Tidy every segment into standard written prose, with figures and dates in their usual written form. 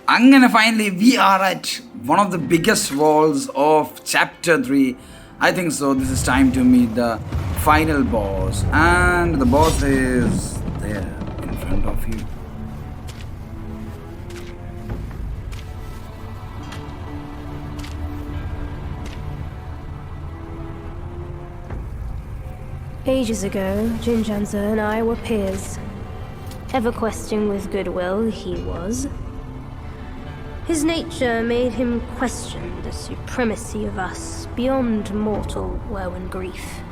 Angana finally we are at one of the biggest walls of chapter 3. I think so. This is time to meet the final boss, and the boss is there in front of you. Ages ago, Jinjanza and I were peers. Ever questing with goodwill, he was. His nature made him question the supremacy of us beyond mortal woe and grief.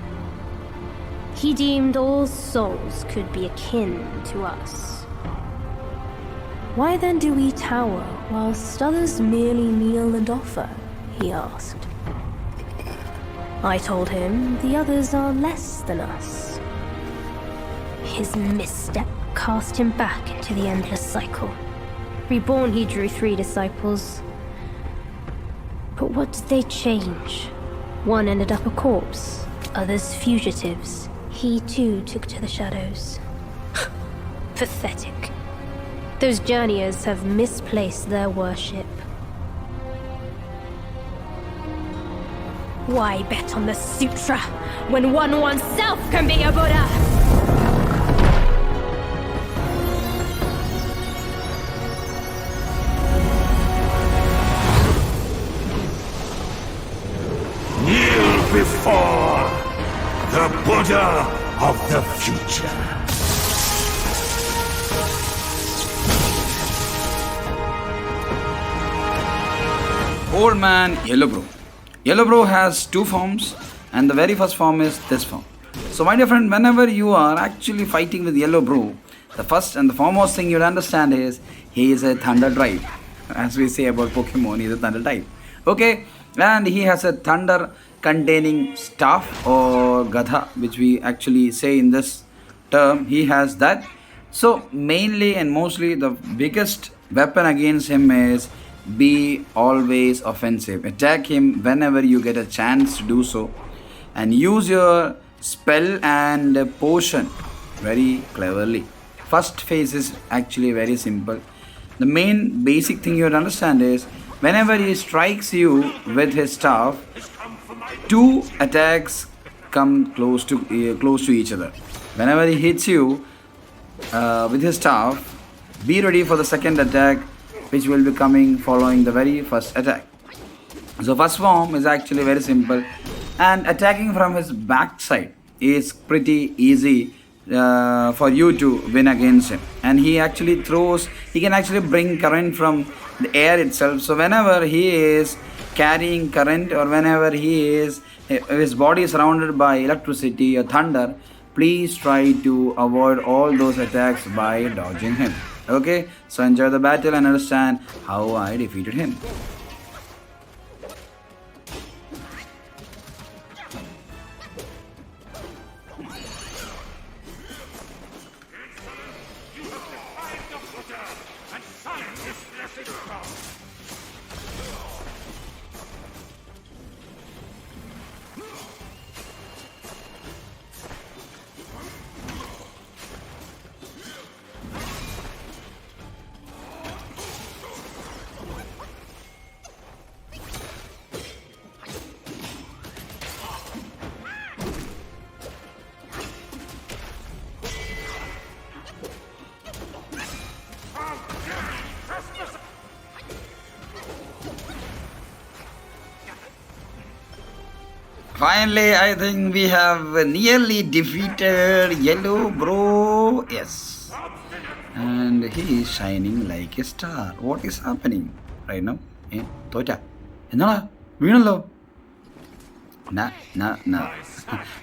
He deemed all souls could be akin to us. Why then do we tower whilst others merely kneel and offer? He asked. I told him the others are less than us. His misstep cast him back into the endless cycle. Reborn, he drew 3 disciples. But what did they change? One ended up a corpse, others fugitives. He too took to the shadows. Pathetic. Those journeyers have misplaced their worship. Why bet on the sutra when one oneself can be a Buddha? Kneel before the Buddha of the future. Old man YellowBrow. YellowBrow has 2 forms, and the very first form is this form. So my dear friend, whenever you are actually fighting with YellowBrow, the first and the foremost thing you'll understand is he is a thunder type. As we say about Pokemon, he is a thunder type. Okay, and he has a thunder containing staff or gadha, which we actually say in this term. He has that. So mainly and mostly the biggest weapon against him is be always offensive. Attack him whenever you get a chance to do so, and use your spell and potion very cleverly. First phase is actually very simple. The main basic thing you would understand is whenever he strikes you with his staff, 2 attacks come close to each other. Whenever he hits you with his staff, be ready for the second attack, which will be coming following the very first attack. So first form is actually very simple, and attacking from his backside is pretty easy for you to win against him. And he can actually bring current from the air itself. So whenever he is carrying current, or whenever his body is surrounded by electricity or thunder, please try to avoid all those attacks by dodging him. Okay, so enjoy the battle and understand how I defeated him. Finally, I think we have nearly defeated YellowBrow. Yes. And he is shining like a star. What is happening right now? Toita. Enna? Veenallo. Na.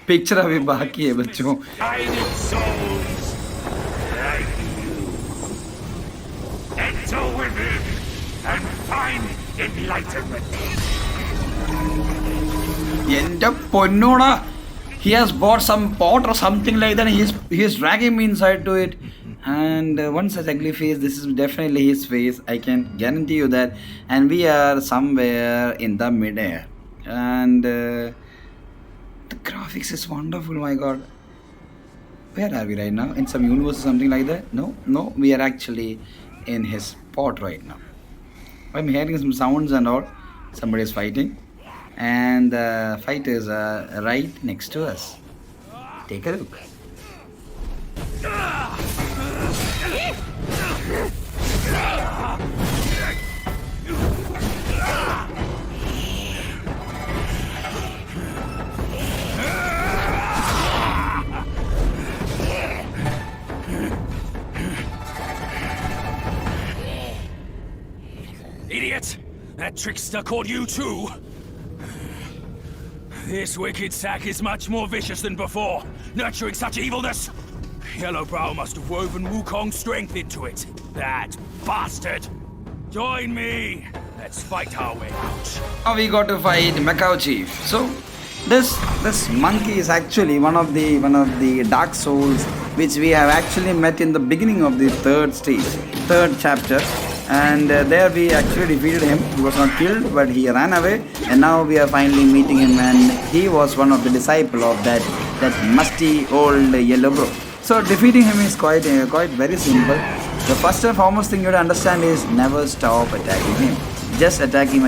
Picture abhi baki hai bachcho. Guided souls like you. Enter within and find enlightenment. Yenda ponnoda. He has bought some pot or something like that. He is dragging me inside to it. And one such ugly face, this is definitely his face. I can guarantee you that. And we are somewhere in the mid-air. And the graphics is wonderful, my god. Where are we right now? In some universe or something like that? No, we are actually in his pot right now. I'm hearing some sounds and all. Somebody is fighting, and the fight is right next to us. Take a look. Idiot! That trickster called you too! This wicked sack is much more vicious than before, nurturing such evilness! YellowBrow must have woven Wukong's strength into it. That bastard! Join me! Let's fight our way out. Now we got to fight Macau Chief. So this monkey is actually one of the Dark Souls which we have actually met in the beginning of the third chapter. And there we actually defeated him. He was not killed, but he ran away. And now we are finally meeting him, and he was one of the disciple of that musty old YellowBrow. So defeating him is quite very simple. The first and foremost thing you have to understand is never stop attacking him. Just attack him,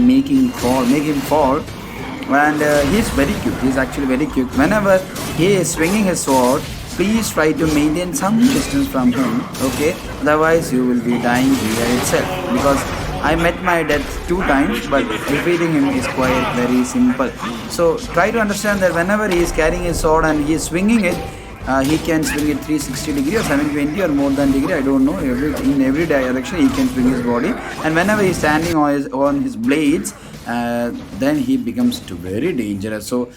make him fall. And he's very quick. He's actually very quick. Whenever he is swinging his sword, please try to maintain some distance from him, okay? Otherwise, you will be dying here itself. Because I met my death 2 times, but defeating him is quite very simple. So try to understand that whenever he is carrying his sword and he is swinging it, he can swing it 360 degree or 720 or more than degree. I don't know. In every direction, he can swing his body. And whenever he is standing on his blades, then he becomes very dangerous. So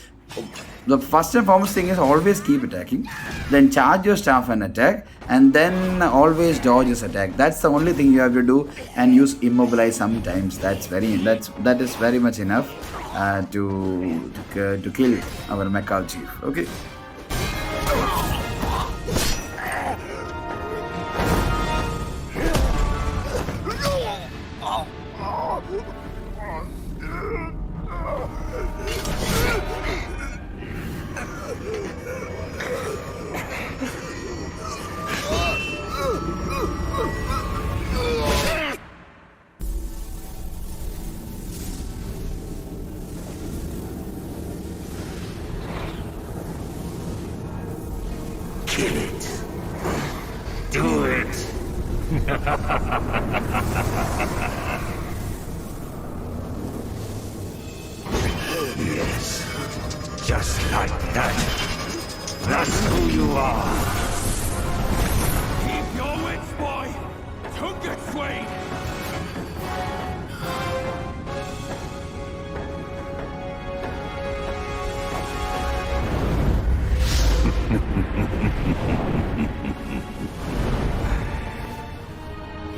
the first and foremost thing is always keep attacking, then charge your staff and attack, and then always dodge his attack. That's the only thing you have to do, and use immobilize sometimes. That is very much enough to kill our Macau Chief. Okay. Kill it. Do it. Yes. Just like that. That's who you are. Keep your wits, boy. Don't get swayed.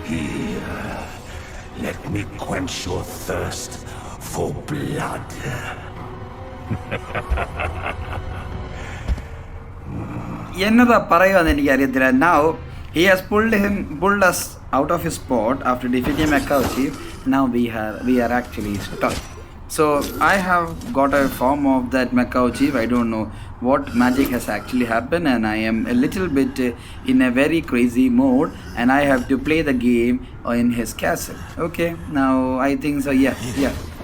Here, let me quench your thirst for blood. Now he has pulled us out of his spot after defeating Macau Chief. Now we are actually stuck. So I have got a form of that Macau Chief. I don't know what magic has actually happened, and I am a little bit in a very crazy mode, and I have to play the game in his castle. Okay, now I think so. Yeah.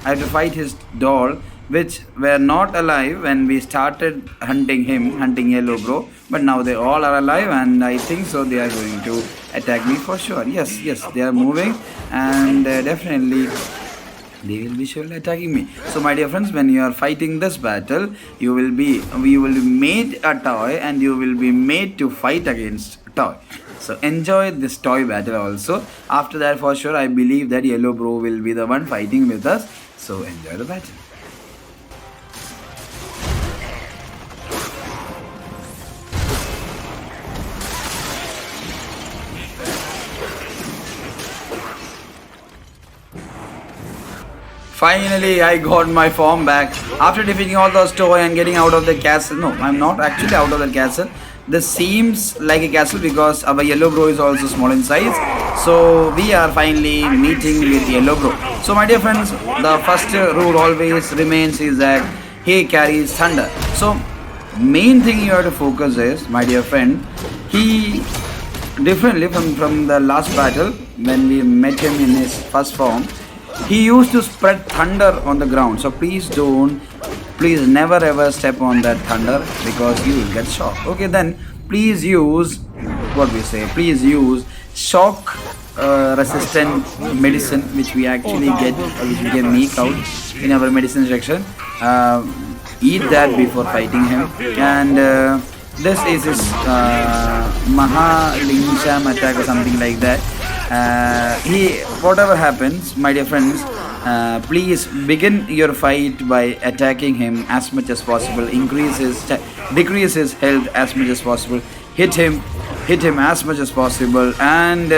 I have to fight his doll, which were not alive when we started hunting YellowBrow, but now they all are alive, and I think so they are going to attack me for sure. Yes, they are moving, and definitely they will be surely attacking me. So my dear friends, when you are fighting this battle, you will be made a toy, and you will be made to fight against a toy. So enjoy this toy battle also. After that, for sure, I believe that YellowBrow will be the one fighting with us. So enjoy the battle. Finally, I got my form back after defeating all those toys and getting out of the castle. No, I'm not actually out of the castle. This seems like a castle because our YellowBrow is also small in size. So we are finally meeting with YellowBrow. So my dear friends, the first rule always remains is that he carries thunder. So main thing you have to focus is, my dear friend, he differently from the last battle, when we met him in his first form, he used to spread thunder on the ground. So please never ever step on that thunder because you will get shocked. Okay, then please use please use shock resistant medicine, which we actually get, which we can make out in our medicine section. Eat that before fighting him. And this is his Mahalingsham attack or something like that. Whatever happens, my dear friends, please begin your fight by attacking him as much as possible. Decrease his health as much as possible. Hit him as much as possible, and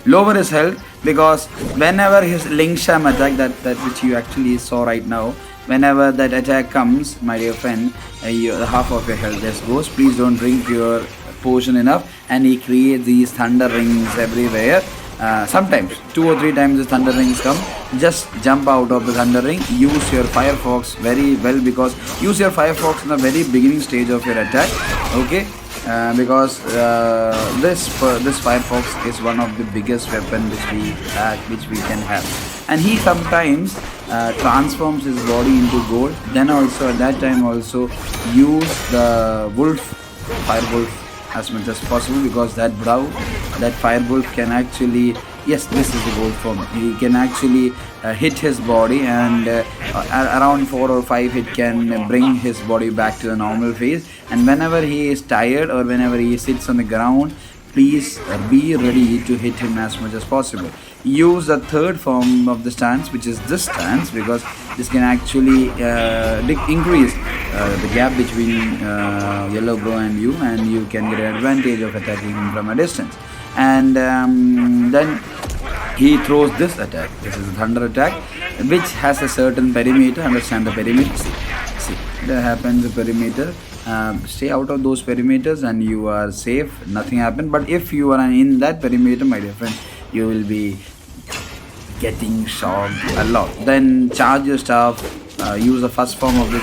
lower his health, because whenever his Lingsham attack, that which you actually saw right now, whenever that attack comes, my dear friend, half of your health just goes. Please don't drink your potion enough, and he creates these thunder rings everywhere. Sometimes 2 or 3 times the thunder rings come. Just jump out of the thunder ring. Use your Firefox very well, because use your Firefox in the very beginning stage of your attack. Okay, because this Firefox is one of the biggest weapon which we can have. And he sometimes transforms his body into gold. Then also at that time also use the Firewolf as much as possible, because that Firewolf can actually, yes, this is the gold form. He can actually hit his body, and around 4 or 5 hit can bring his body back to the normal phase. And whenever he is tired or whenever he sits on the ground, please be ready to hit him as much as possible. Use the third form of the stance, which is this stance, because this can actually increase the gap between YellowBrow and you can get an advantage of attacking him from a distance. And then he throws this attack. This is a thunder attack, which has a certain perimeter. Understand the perimeter? See, there happens a perimeter. Stay out of those perimeters and you are safe. Nothing happens. But if you are in that perimeter, my dear friend, you will be getting shocked a lot. Then charge your staff. Use the first form of the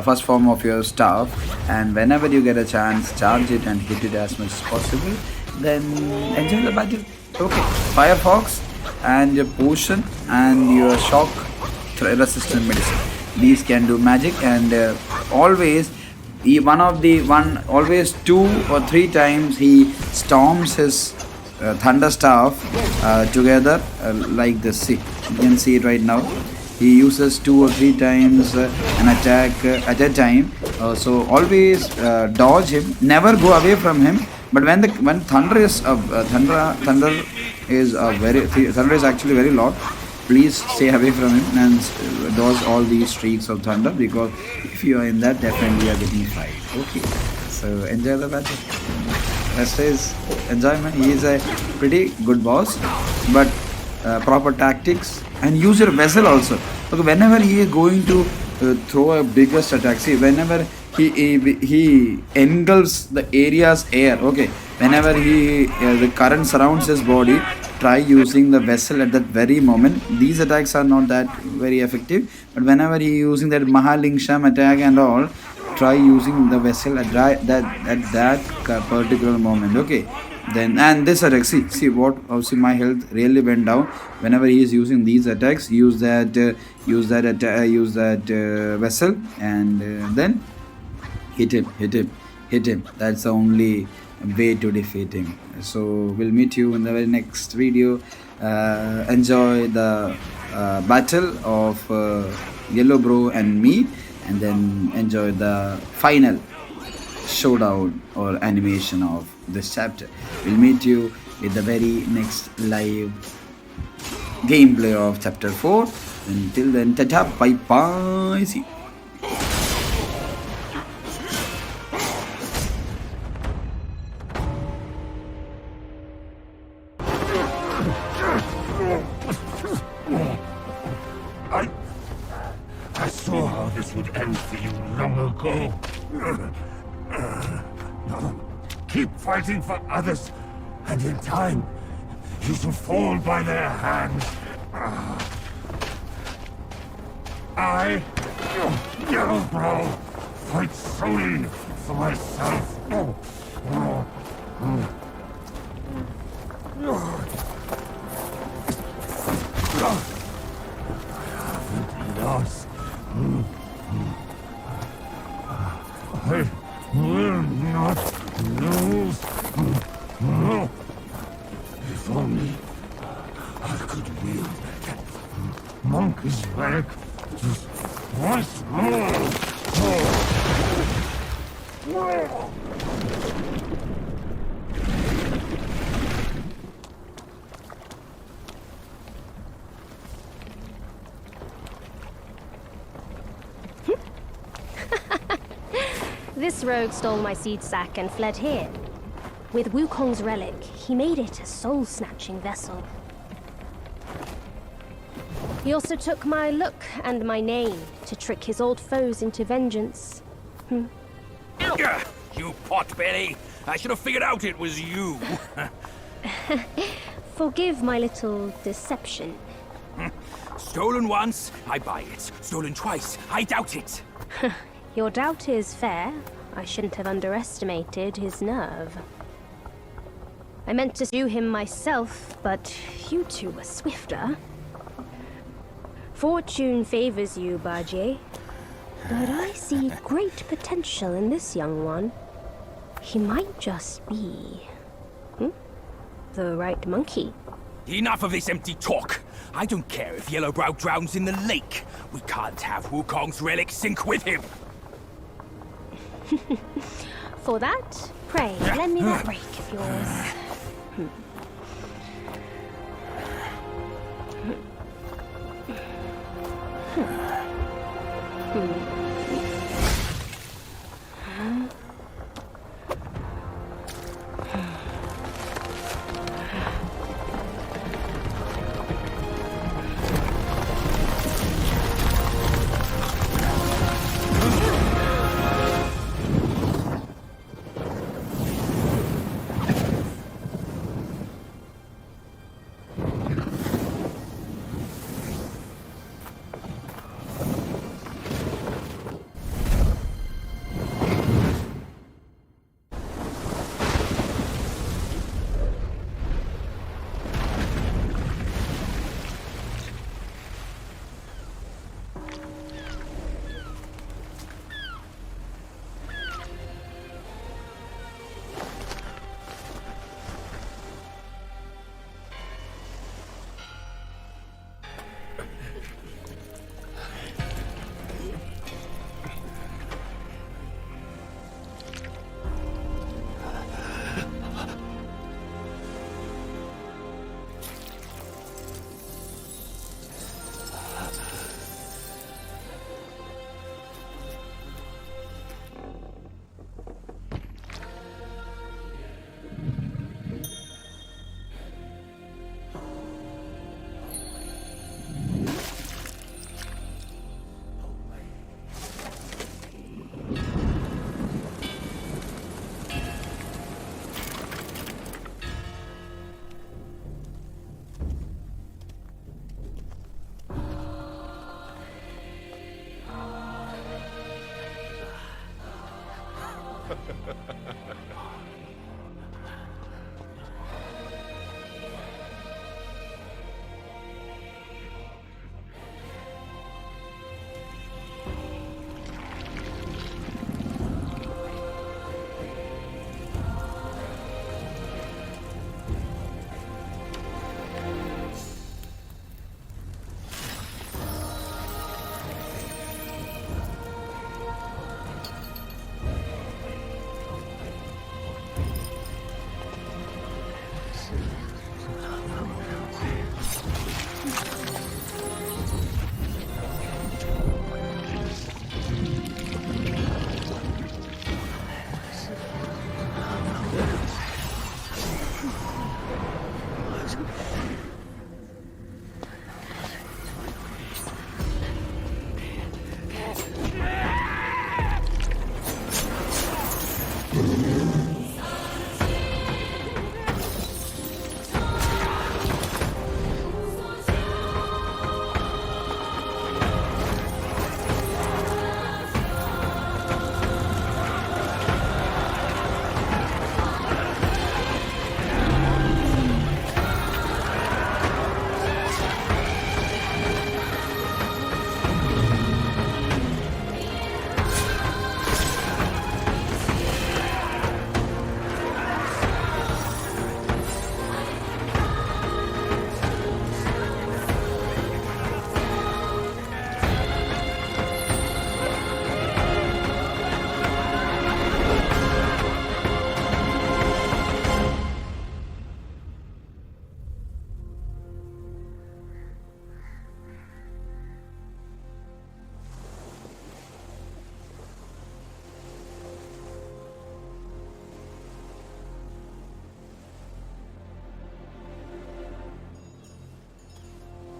first form of your staff, and whenever you get a chance, charge it and hit it as much as possible. Then enjoy the battle. Okay, Firefox and your potion and your shock resistant medicine. These can do magic, and always 2 or 3 times he storms his thunder staff together like this. See, you can see it right now. He uses 2 or 3 times an attack at a time. So always dodge him. Never go away from him. But when thunder is actually very loud, please stay away from him and dodge all these streaks of thunder, because if you are in that, definitely you are getting fried. Okay, so enjoy the battle. Rest is enjoyment. He is a pretty good boss, but proper tactics, and use your vessel also. Okay, whenever he is going to throw a biggest attack, see, whenever he engulfs the area's air. Okay, whenever the current surrounds his body, try using the vessel at that very moment. These attacks are not that very effective, but whenever he using that Mahalingsham attack and all, try using the vessel at that particular moment. Okay, then, and this attack, see my health really went down. Whenever he is using these attacks, use that vessel, and then hit him. That's the only way to defeat him. So we'll meet you in the very next video. Enjoy the battle of YellowBrow and me, and then enjoy the final showdown or animation of this chapter. We'll meet you with the very next live gameplay of chapter 4. Until then, tata, bye bye, see you. I saw how this would end for you long ago. Keep fighting for others, and in time, you shall fall by their hands. I, YellowBrow, fight solely for myself. Lost. I will not lose. If only I could wield that monkey's relic just once more. This rogue stole my seed sack and fled here. With Wukong's relic, he made it a soul-snatching vessel. He also took my look and my name to trick his old foes into vengeance. Gah, you potbelly! I should have figured out it was you. Forgive my little deception. Stolen once, I buy it. Stolen twice, I doubt it. Your doubt is fair. I shouldn't have underestimated his nerve. I meant to do him myself, but you two were swifter. Fortune favors you, Bajie. But I see great potential in this young one. He might just be... the right monkey. Enough of this empty talk. I don't care if YellowBrow drowns in the lake. We can't have Wukong's relic sink with him. For that, pray, lend me that rake of yours.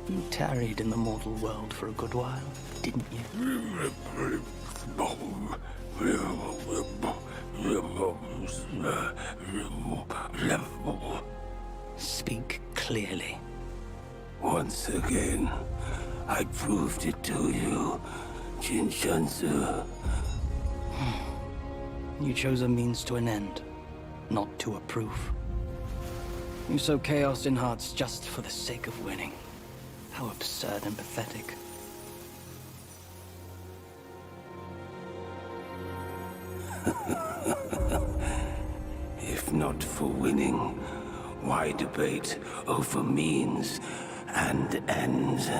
You tarried in the mortal world for a good while, didn't you? Speak clearly. Once again, I proved it to you, Jinshansu. You chose a means to an end, not to a proof. You sow chaos in hearts just for the sake of winning. How absurd and pathetic. If not for winning, why debate over means and ends?